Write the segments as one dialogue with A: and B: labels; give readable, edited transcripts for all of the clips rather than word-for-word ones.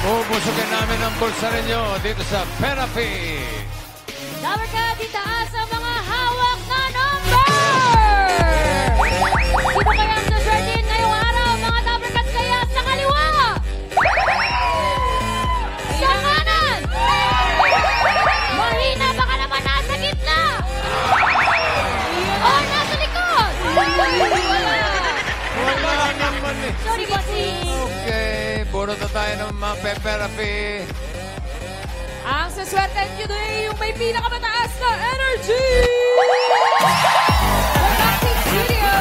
A: Bubusugin namin ang bulsa ninyo dito sa Therapy.
B: Number ka, titaas ang mga hawak na number! Sino kaya ang suswertihin ngayong araw? Mga number cards kaya sa kaliwa! Sa kanan! Mahina, baka naman nasa gitna! O, nasa likod!
A: Wala naman eh.
B: Sorry, bossing!
A: Okay, bunot na tayo ng mga Therapy.
C: Ang saswerte nyo today, yung may pinakamataas na energy! Romantic Studio!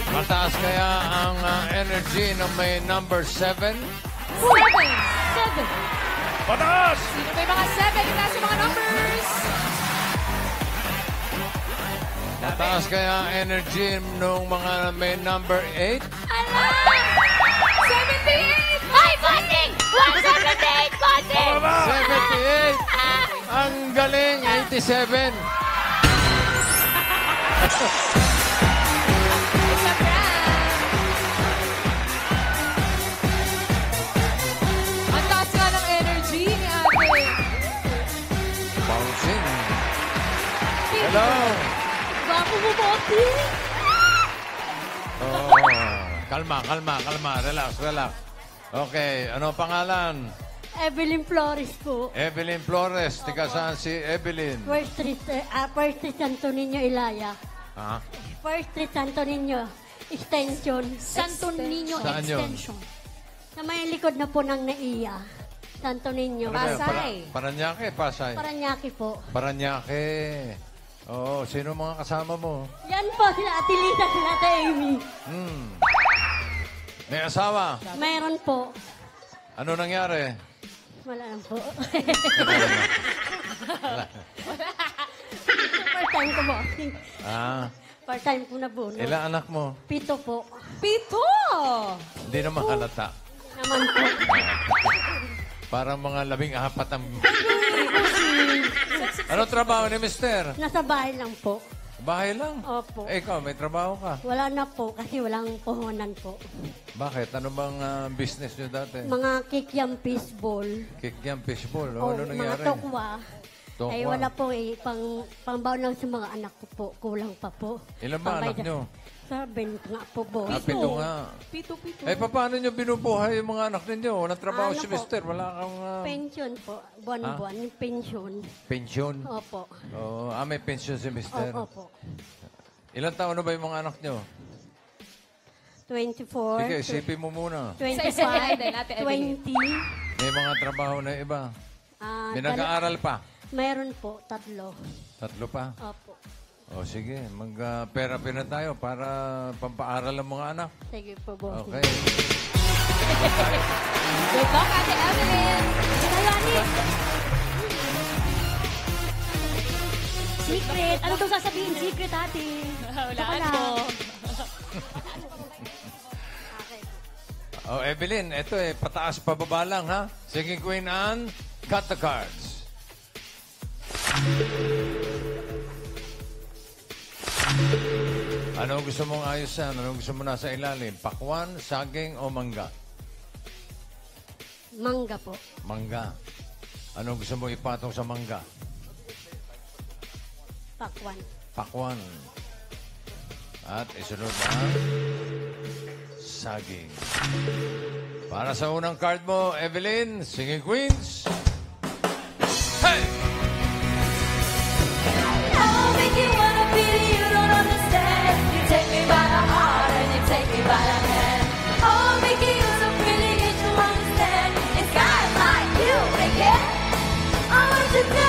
A: Mataas kaya ang energy ng may number 7?
C: 7!
A: Mataas!
C: Sino may mga 7? Itaas yung mga numbers!
A: Mataas kaya ang energy ng mga may number 8?
B: Ala!
C: 78!
B: Ay, bossing! 178, bossing!
A: 78! Ang galing! 87!
C: It's a prank! Ang taas nga ng energy ni ate.
A: Bouncing. Hello!
B: Gwapo mo, bossing!
A: Oh, kalma. Relax. Okay, ano pangalan?
B: Evelyn Flores po.
A: Evelyn Flores. Tiga saan si Evelyn?
B: First Street Santo Niño, Ilaya.
A: Ha?
B: First Street Santo Niño, Extension. Santo Niño
A: Saan yun?
B: Extension. Sa may likod na po ng NAIA. Santo Niño.
A: Ano ba yun?
C: Pasay.
A: Paranaque, Pasay.
B: Paranaque po.
A: Paranaque. Oo, sino mga kasama mo?
B: Yan po, sila Ate Lisa, sila Ate Amy.
A: May asawa?
B: Mayroon po.
A: Ano nangyari?
B: Wala lang po. Part-time ko, bossing.
A: Ah,
B: Part-time po na po. No?
A: ilang anak mo?
B: 7 po.
C: 7!
A: Hindi naman halata.
B: Naman po.
A: Parang mga 14 ang... Ano trabaho ni mister?
B: Nasa bahay lang po.
A: Bahay lang?
B: Opo.
A: Eh, ikaw, may trabaho ka.
B: Wala na po kasi walang puhunan po.
A: Bakit? Ano bang business nyo dati?
B: Mga kikiam fishball.
A: Kikyam fishball.
B: O
A: Ano
B: mga
A: nangyari?
B: tokwa.
A: Tokwa.
B: Ay wala po eh. Pangbaon lang sa mga anak ko po. Kulang pa po.
A: Ilan ba anak
B: Pangbayad-
A: nyo?
B: 7 nga po, boss.
A: Pito nga.
C: 7.
A: Eh, paano nyo binubuhay yung mga anak ninyo? Walang trabaho
B: Ano
A: si
B: po?
A: mister. Wala kang
B: Pension po. Buwan-buwan. Yung pension.
A: pensyon.
B: Opo.
A: Oh, may pensyon si mister.
B: Opo.
A: Ilan taon na ba yung mga anak nyo?
B: 24.
A: Sige, isipin mo muna.
B: 25.
C: Isa-isahin natin, Evelyn.
B: 20.
A: May mga trabaho na iba. May
B: dala-
A: nag-aaral pa.
B: Mayroon po. 3.
A: 3 pa.
B: Opo.
A: O sige, mag-therapy na tayo para pampaaral ang mga anak.
B: Sige po, boss.
A: Okay.
C: Good luck, Ate Evelyn!
B: Secret. Ano daw sasabihin? Secret, ate.
C: Walaan
B: Baka
C: po.
A: Oh, Evelyn, ito pataas pababa lang ha. Sige, Queen Anne, cut the cards. Anong gusto mong ayusan? Anong gusto mo nasa ilalim? Pakwan, saging o mangga?
B: Mangga po.
A: Mangga. Anong gusto mo ipatong sa mangga?
B: Pakwan.
A: Pakwan. At isunod na saging. Para sa unang card mo, Evelyn, Singing Queens. Hey!
D: I'll make you wanna be, you don't understand. You take me by the heart and you take me by the hand. I'll make you so pretty, get to understand. It's guys like you make it. I want you to,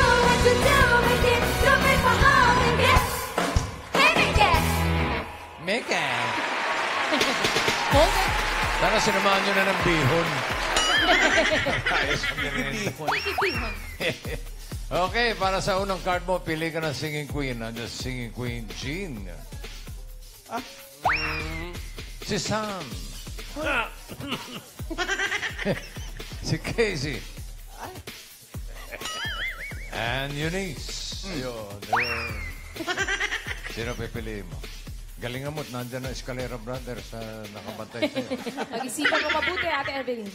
D: make it. Don't break my heart, make it. Hey, make it.
A: Make it.
C: Hold it.
A: Sana sinamahan nyo na ng bihon. Ayos ang ganun. Okay, para sa unang card mo, pili ka ng Singing Queen. Nandiyan si Singing Queen, Jean. Si Sam. Si Casey. And Eunice. Yun. Sino pipiliin mo? Galingan mo't nandyan ang Escalera Brothers nakabantay sa'yo.
C: Pag-isipan mo mabuti, Ate Evelyn.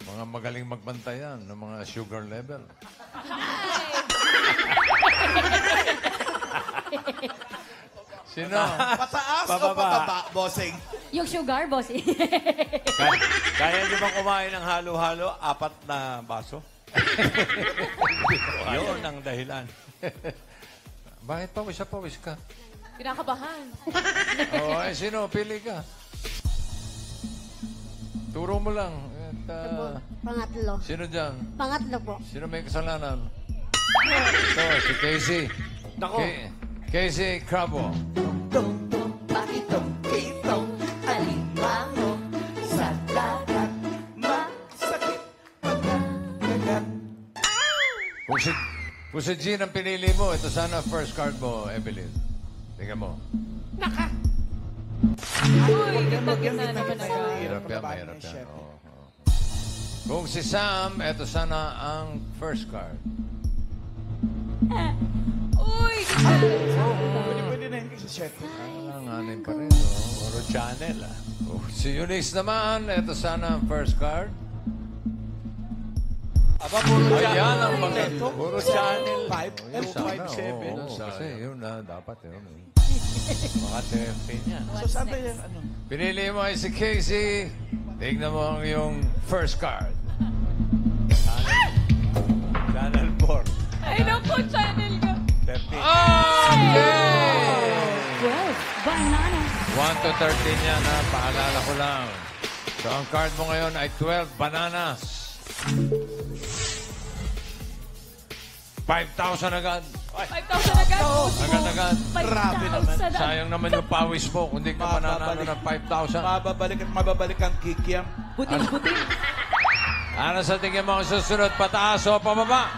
A: Mga magaling magbantay yan ng mga sugar level. Sino?
E: Pataas o
F: Pababa.
E: pababa, bossing?
B: Yung sugar, boss.
F: Kaya niyo bang kumain ng halo-halo? 4 na baso? Yun ang dahilan.
A: Bakit pawis ka?
C: Pinakabahan.
A: Ay, sino? Pili ka. Turo mo lang. At,
B: Pangatlo.
A: sino dyan?
B: Pangatlo po.
A: Sino may kasalanan? Ito, si Casey.
F: Nako.
A: Casey Crabo.
E: Tong, tong, pakitong, kitong, alimango, sa dagat, masakit, pagkakagat.
A: Kung si Jean ang pinili mo, ito sana first card mo, Evelyn. Tingnan mo.
C: Uy, ganda-ganda naman agad.
A: Mahirap yan, mahirap yan. Oo, oo. Kung si Sam, ito sana ang first card.
C: Uy, ganda.
E: Pwede na yun kasi chef.
A: Alanganin pa rin. Oh.
F: Puro channel,
A: Oh, si Eunice naman, ito sana ang first card.
F: Aba, puro
A: Ayan
F: channel.
A: ang maganda.
F: Puro channel.
E: 5 and
A: Sana,
E: 5, 7.
A: oo, kasi yun na, dapat yun.
F: Mga tepe niya.
E: So sabi yan, ano?
A: Pinili mo ay si Casey. Tignan mo ang iyong first card.
F: Channel 4.
C: Ay, naku, channel ka.
F: 13.
A: Okay!
B: 12. Bananas.
A: 1 to 13 yan, ha? Paalala ko lang. So, ang card mo ngayon ay 12 bananas. 5,000 agad.
C: 5,000 agad.
A: Agad-agad.
E: Grabe naman.
A: Sayang naman yung pawis mo kung di ka mananalo ng 5,000.
E: Mababalik at mababalik ang kikiam.
C: Buting-buting.
A: Ano sa tingin mo ang susunod? Pataas o pababa?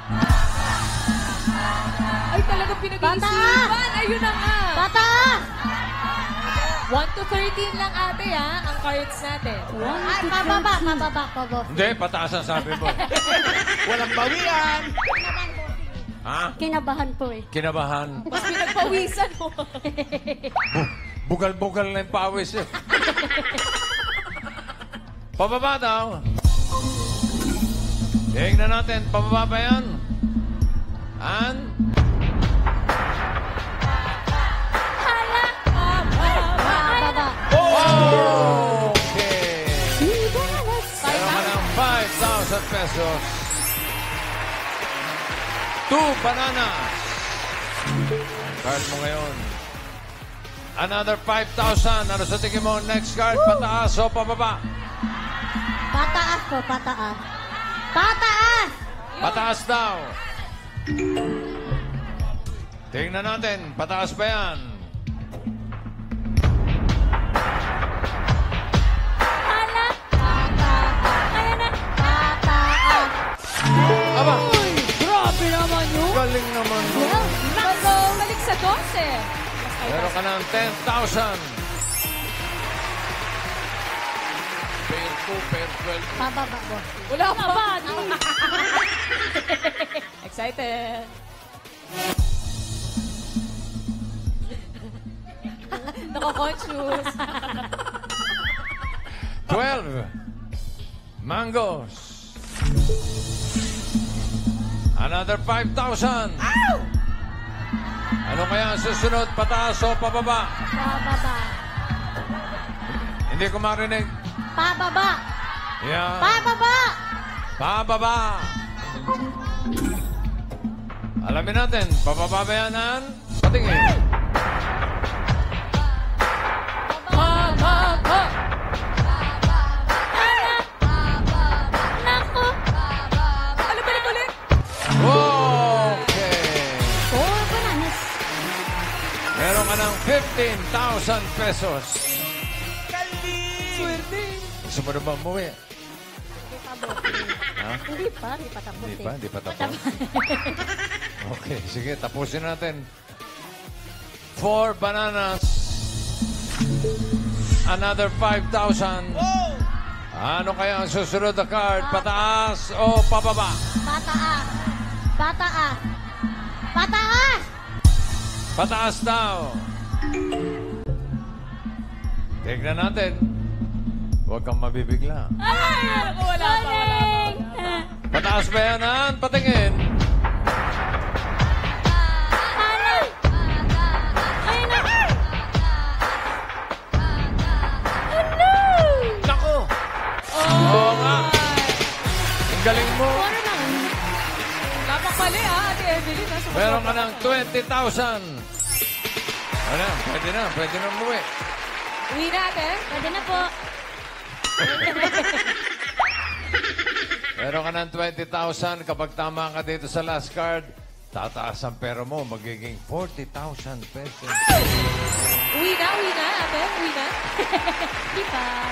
C: Ay, talaga pinag-iisipan. Ayun na nga.
B: Pataas!
C: 1 to 13 lang, ate, ha? Ang cards natin.
B: Ay, pababa po, boss.
A: Hindi, pataas ang sabi mo.
E: Walang bawian!
A: Ha?
B: Kinabahan po eh.
A: Kinabahan.
C: Mas pinagpawisan mo.
A: Bugal-bugal na yung pawis eh. Pababa daw. Tingnan natin, pababa ba yan? And?
B: Pababa.
A: Okay. Meron ka ng 5,000 pesos. 2 bananas. Ang card mo ngayon. Another 5,000. Ano sa tingin mo? Next card, pataas o pababa?
B: Pataas po, pataas. Pataas!
A: Pataas daw. Tingnan natin, pataas ba yan?
B: Hala! Ayan na! Pataas!
A: Aba,
C: Grabe naman yun.
A: galing naman mo.
C: Balik sa 12.
A: Meron ka ng 10,000.
F: Pair 2, pair 12.
B: Pababa, boss.
C: Wala pa. Excited. Nako-conscious.
A: 12 mangoes. Another 5,000. Ano kaya ang susunod? Pataas o pababa?
B: Pababa.
A: Hindi ko marinig.
B: Pababa.
A: Yan.
B: Pababa.
A: Pababa. Alamin natin, pababa ba yan, Ann? Patingin.
C: Pababa.
B: Naku.
C: Ano balik ulit?
A: Okay.
B: 4 bananas.
A: Meron ka ng 15,000 pesos.
C: Swerte.
A: Gusto mo na ba umuwi? Ha?
B: Hindi pa tapos
A: Hindi
B: eh.
A: pa? Hindi pa tapos? Okay, sige, tapusin natin. 4 bananas. Another 5,000. Ano kaya ang susunod na card? Pataas o pababa?
B: Pataas. Pataas. Pataas.
A: Pataas daw. Tignan natin. Huwag kang mabibigla.
C: Ay, naku, wala pa, wala pa.
A: Pataas ba yan, Han? Patingin. Naku! Oo nga. Ang galing mo.
C: Lapak mali, Ate Evelyn.
A: Meron ka ng 20,000. Ano, pwede na umuwi.
C: Uwi natin.
B: Pwede na po.
A: Meron ka ng 20,000. Kapag tama ka dito sa last card, tataas ang pera mo. Magiging 40,000 pesos.
C: Uwi na, ate. Uwi na.
B: Di pa.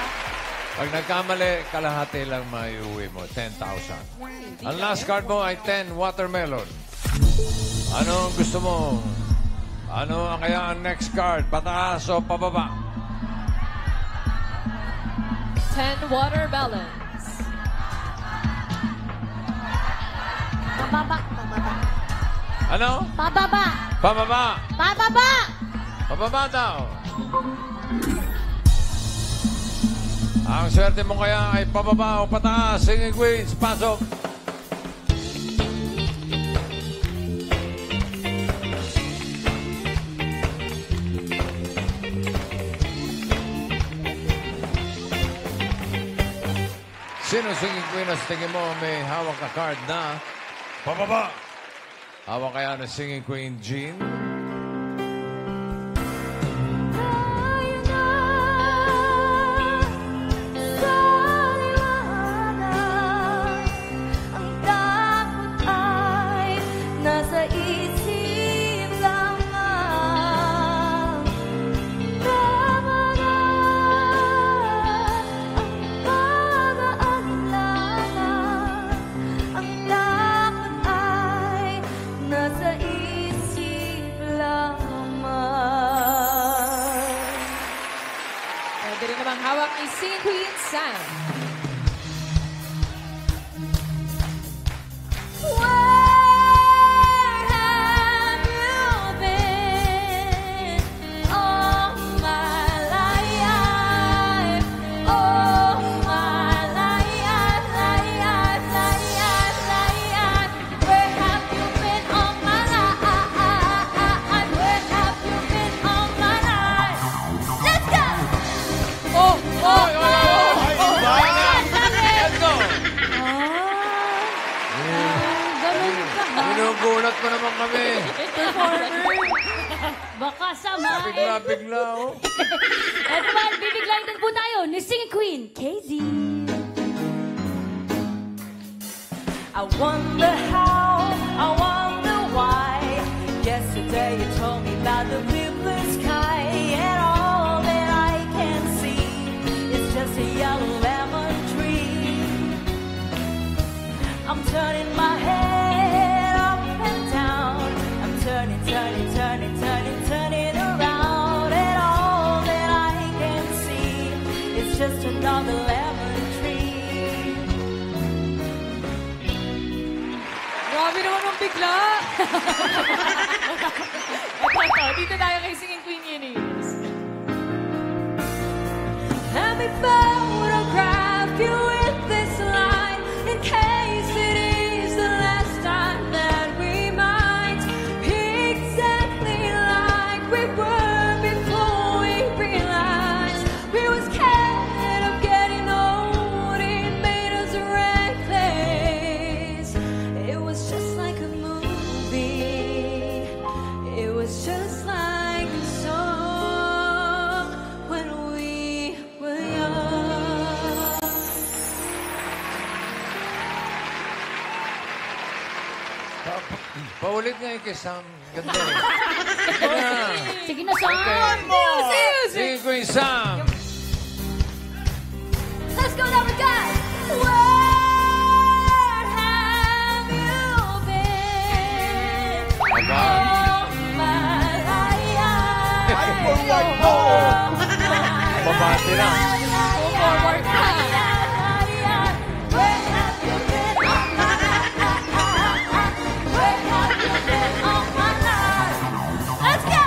A: Pag nagkamali, kalahati lang maiuwi mo. 10,000. Ang last card mo ay 10 watermelon. Ano ang gusto mo? Ano ang kaya ang next card? Pataas o pababa?
C: 10 watermelons.
B: Pababa. Pababa.
A: Ano?
B: Pababa.
A: Pababa.
B: Pababa.
A: Pababa daw. Ang swerte mo kaya ay pababa o pataas. Singing Queens, pasok. Sino singing queen na sa tingin mo may hawak na card na pababa? Hawak kaya ng singing queen Jean?
D: Tayo na sa liwanag. Ang takot ay nasa isip lamang. Tama na ang pag-aalala. Ang takot ay nasa isip lamang.
C: Pwede rin namang hawak ni Singing Queen Sam.
D: Where have you been all my life? All my life. Where have you been all my life? Where have you been all my life? Let's go!
C: Oh!
A: Let's go!
B: Ganun ka ba?
A: Ginugulat mo naman kami.
B: Baka samain.
A: Bigla-bigla, oh.
B: Eto ba, bibiglayin din po tayo ni Singing Queen, KZ.
D: I wonder how, I wonder why. Yesterday you told me about the blue, blue sky, and all that I can see is just a yellow lemon tree. I'm turning my head up and down. I'm turning around, and all that I can see is just another lemon tree.
C: Grabe naman ang bigla. Ito, dito tayo kay Singing Queen Eunice.
D: Let me photograph you with this line in case it is the last time that we might be exactly like we were before we realized we were scared of getting old. It made us reckless. It was just like a movie. It was just like a song when we were young.
A: Paulit nga yung kay Sam. Ganda eh. Sige na.
B: Sige na, Sam.
A: Singing Queen Sam.
D: Let's go, number guys. Where have you been?
A: Aba.
D: All my life.
A: Babati na.
C: Forward na.
D: Where have you been all my life? Where have you been all my life? Let's go!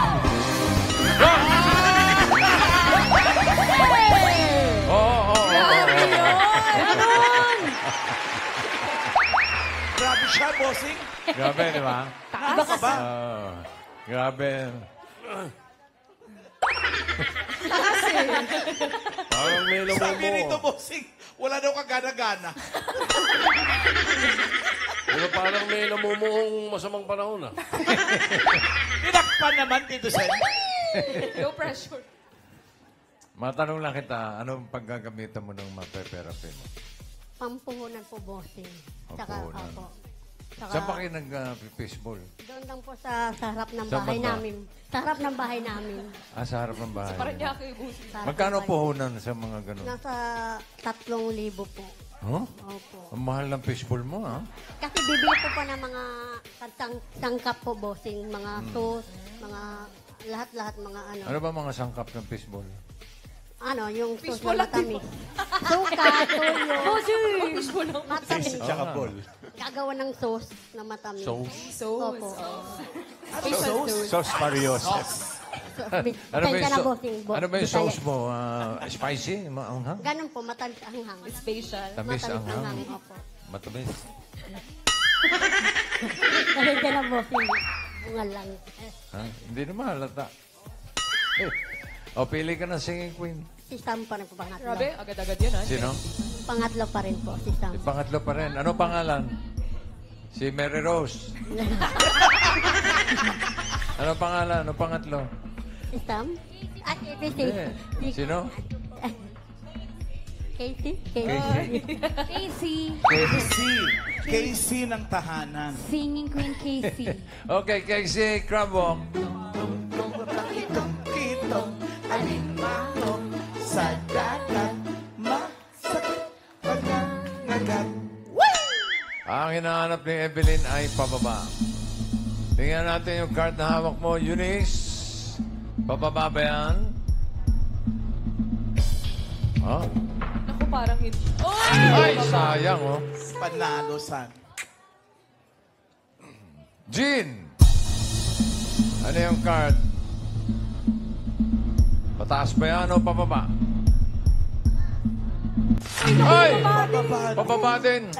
E: bossing?
A: Grabe, di ba?
E: Ano ka ba?
A: Grabe.
F: Parang may
E: Sabi rito,
F: lumumo.
E: bossing, wala daw kagana-gana.
F: Pero parang may namumuong masamang panahon ah.
E: Tinakpan naman dito sa
C: No pressure.
A: Matanong lang kita, anong paggagamitan mo ng mapeperapi mo?
B: Pampuhunan po, bossing. Saka,
A: Pampuhunan.
B: opo. Saka,
A: Saan pa kayo nag-fishball?
B: doon lang po sa harap ng
A: Saan
B: bahay
A: banda?
B: namin. Sa harap ng bahay namin.
A: Sa harap ng bahay.
C: Parang niya kayo busi.
B: Sa harap
A: Magkano
B: ng bahay.
A: puhunan sa mga ganun?
B: Nasa 3,000 po.
A: Huh?
B: Opo.
A: Ang mahal ng fishball mo, ha?
B: Kasi bibili ko po ng mga sangkap po, bossing. Mga sauce, mga lahat-lahat mga ano.
A: Ano ba mga sangkap ng fishball?
B: Ano, yung sauce
C: Fishball
B: na
C: lang, di
B: matamis. Suka, toyo.
C: Fish mo lang.
B: Matamis.
E: Tsaka ball.
B: Gagawa ng sauce na matamis.
A: Sauce?
C: Sauce.
B: Opo.
A: Sauce Parios. Ano ba
B: Pasensya
A: yung,
B: na, bossing.
A: ano ba yung sauce mo? Spicy? Maanghang?
B: Ganun po, matamis ang hang.
C: Spatial.
A: Tamis
B: Matamis
A: ang
B: ang
A: hang?
B: hang, opo.
A: Matamis?
B: Pasensya na, bossing. Bunga lang.
A: Ha? Hindi naman halata. O, pili ka ng singing queen.
B: Si Sam pa rin po, pangatlo.
C: Grabe, agad-agad yan ha.
A: Sino?
B: Pangatlo pa rin po, si Sam.
A: Pangatlo pa rin. Ano pangalan? Si Mary Rose. Ano pangalan? Ano pangatlo?
B: Si Sam? At ABC.
A: Eh, Sino?
B: Casey?
A: Casey.
B: Casey.
E: Casey ng tahanan.
B: Singing Queen Casey.
A: Okay, Casey Crabwalk.
E: Kitong alimango sa dagat. Masakit pagkangagat.
A: Ang hinahanap ni Evelyn ay pababa. Tingnan natin yung card na hawak mo, Eunice. Pababa ba yan? Oh?
C: Ako parang hindi.
A: Ay, sayang, oh.
E: Panalo, san.
A: Jean! Ano yung card? Pataas ba yan o pababa? Ay! Pababa din.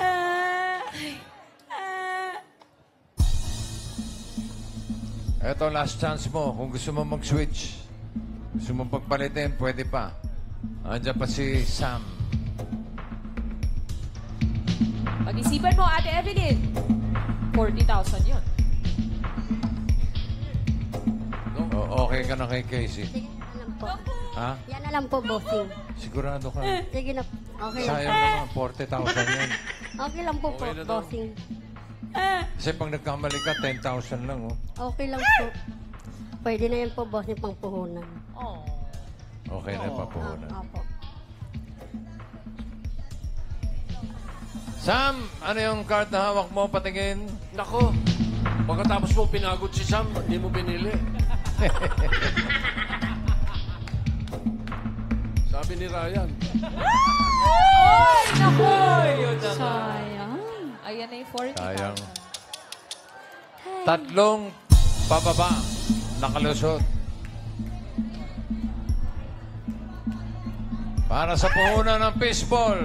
A: Eto, last chance mo. Kung gusto mo mag-switch, gusto mo pagpalitin, pwede pa. Andiyan pa si Sam.
C: Pag-isipan mo, Ate Evelyn. 40,000 yun.
A: Okay ka na kay Casey.
B: Sige na lang po.
A: Ha?
B: Yan na lang po, bossing.
A: Sigurado ka.
B: Sige na. Okay lang.
A: Sayang naman, 40,000 yan.
B: Okay lang po,
F: Okay na daw.
B: bossing.
A: Kasi pag nagkamali ka, 10,000 lang, oh.
B: Okay lang po. Pwede na yan po, bossing, pang puhunan.
C: Oh.
A: Okay na yung papuhunan.
B: Opo.
A: Sam, ano yung card na hawak mo? Patingin.
F: Nako, pagkatapos mo pinagod si Sam, hindi mo pinili. Sabi ni Ryan.
C: Ay, naku!
F: Yun na nga.
C: Sayang. Ayan na yung 40,000.
A: Sayang. Tatlong pababa. Nakalusot. Para sa puhunan ng fishball.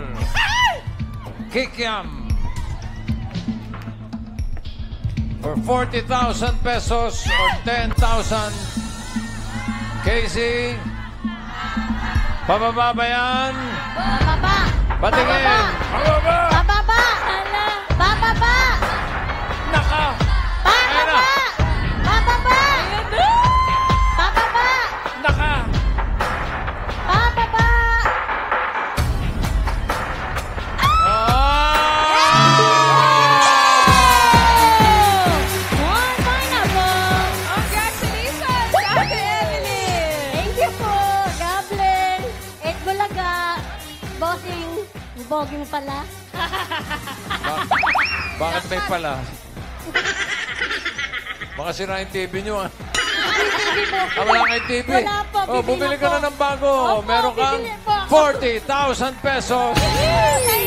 A: Kikiam. For 40,000 pesos or 10,000. Casey. Pababa ba yan?
B: Bababa!
A: Patingin. Pababa.
B: Bababa! Bababa!
A: Naka. Ayan na.
B: Bababa! Bababa!
A: Naka.
B: Bababa! One point na po!
C: Congratulations, Ate Evelyn!
B: Thank you po! God bless! Ed Bulaga! Bossing! Boging pala.
A: Bakit may pala? Baka sira yung TV nyo, ah.
B: Hindi po.
A: Wala kay TV.
B: Wala po,
A: Oh,
B: bibili
A: bumili
B: na
A: ka
B: po.
A: na ng bago.
B: Opo,
A: Meron kang
B: bibili po.
A: 40,000 pesos.
B: Thank